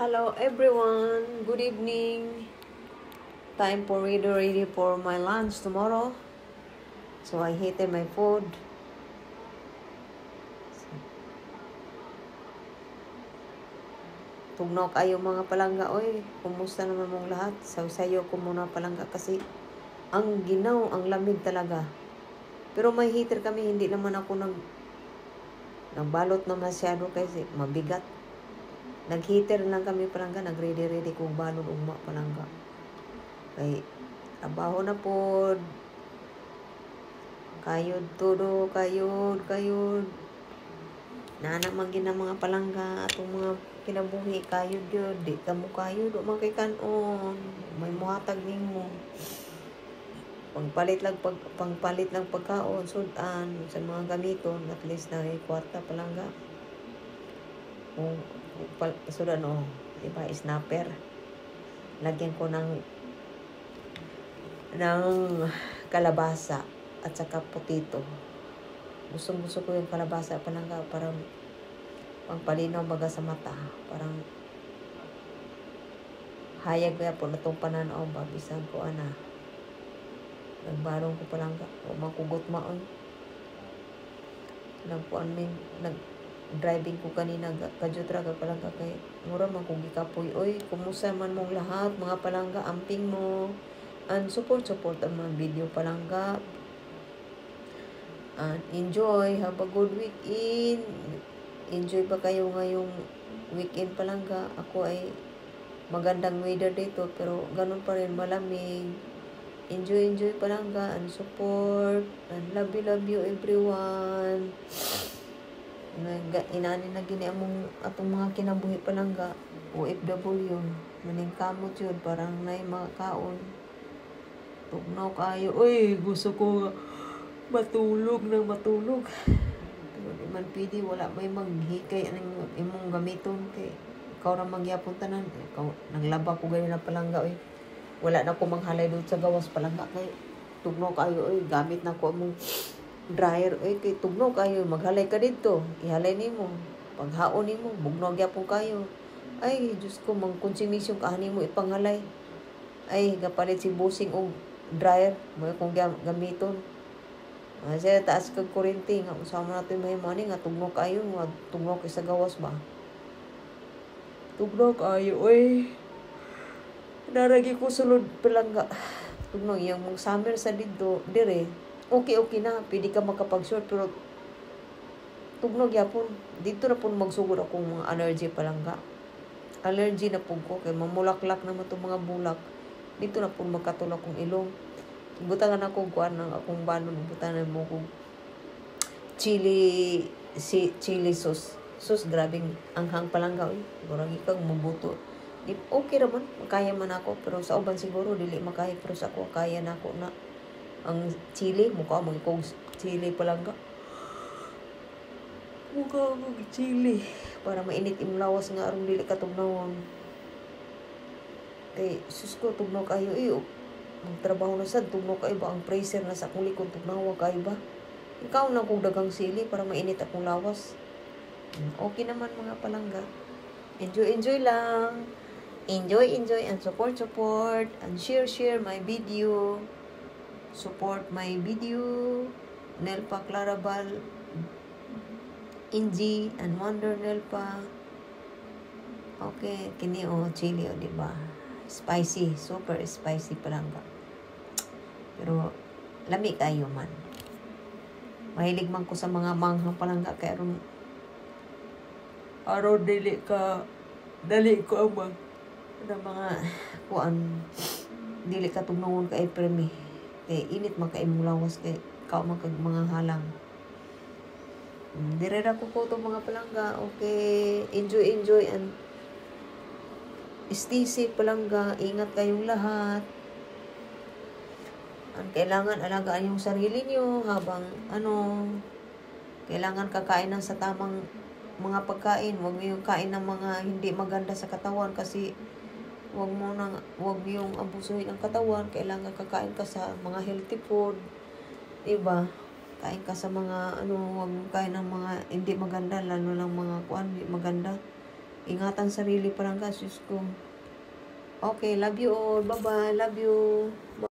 Hello everyone, good evening. Time for ready for my lunch tomorrow. So I heated my food. Tugnaw kayo mga palangga, oy. Kumusta naman mong lahat? Sayo ko muna palangga kasi ang ginaw, ang lamig talaga. Pero may heater kami, hindi naman ako nagbalot na masyado kasi mabigat. Nag-heater lang kami palangga, nag-ready kong balot ugma palangga. Kay trabaho na po. Kayod todo, kayod. Nanaman gina mga palangga atong mga kinabuhi kayod yun. Di ka mo kayod, o mga kanon. May muhatag nimo. Pangpalit lang pagkaon, sudan sa mga gamiton, at least na kwarta palangga. Kung sudan iba snapper. Lagyan ko ng kalabasa at saka potato. Gusto ko yung kalabasa palangga, parang pangpalinaw baga sa mata. Parang hayag kaya po na itong pananaw ba. Bisan ko nagbarong ko palangga. O makugot maon. Nag-driving ko kanina. Kajutra ka palangga kay mura man kong gikapoy. Oy, kumusta man mong lahat mga palangga. Amping mo. And support ang mga video palangga. And enjoy. Have a good weekend. Enjoy ba kayo ngayong weekend palangga? Ako ay magandang weather dito pero ganun pa rin malamig. Enjoy palangga and support and love you everyone. Inani na gini among atong mga kinabuhi palangga. OFW maning kamot yun, parang nay makaon. Tugnaw kayo. Uy, gusto ko matulog. Pero di man pwede, wala may maghikay anong imong gamiton kay ikaw ra magyapon tanan. Ikaw naglaba ko ganyan na palangga oy. Wala na ko manghalay doon sa gawas palangga kay tugnaw kayo oy. Gamit na ko among dryer oy kay tugnaw kayo. Maghalay ka dito. Ihalay nimo. Paghaon nimo, bugnaw gyapon kayo. Ay, Diyos ko, mangkonsumisyon ka mo ipanghalay. Ay, kapalit si busing og dryer. May kong gamiton. Siya taas kag kuryente nga usama natin may money nga tugnaw kayo. Nga tugnaw kay sa gawas ba. Tugnaw kayo oy. Naragi ko sulod palangga. Tugnaw yung mga summer sa dito dire. Okay na. Pwede ka makapag-short pero tugnaw yapon. Dito na po magsugod akong mga allergy palangga. Allergy na po ko kay mamulaklak naman itong mga bulak. Dito na po magkatulak kong ilong. Butangan ako kuan ng akong balon. Butangan mo kong chili sauce. Sus, grabing anghang palangga. Murag ikang mabuto. Okay naman, kaya man ako. Pero sa uban siguro, dili makaya. Pero sa ako, kaya na ako na. Ang chili, mukha magkong chili palangga. Mukha mag chili. Para mainit imlawas nga arong dili katugnawon. Kay, sus ko, tugnaw kayo. Magtrabaho na sad, tugnaw kayo ba? Ang freezer na sa akong likod, tugnaw kayo ba? Ikaw na kong dagang sili para mainit akong lawas. Okay naman mga palangga. Enjoy lang. Enjoy and support and share my video. Support my video. Nelpa Clarabal Inji and Wonder Nelpa. Okay, kini chili diba? Spicy, super spicy palangga. Pero lami kayo man. Mahilig man ko sa mga manghang palangga kaya araw dali ko ang mga kuan dili ka tugnawon ka April kay init man kay imong lawas kay kao man kag mga halang. Dire ra ko itong mga palangga. Okay, enjoy and stay safe palangga. Ingat kayong lahat. Ang kailangan alagaan yung sarili niyo habang kailangan kakain ng sa tamang mga pagkain. Huwag mo yung kain ng mga hindi maganda sa katawan kasi huwag yung abusuhin ang katawan. Kailangan kakain ka sa mga healthy food. Diba? Kain ka sa mga huwag kain ng mga hindi maganda, lalo lang mga hindi maganda. Ingatan sarili parang Diyos ko. Okay, love you all. Bye-bye. Love you.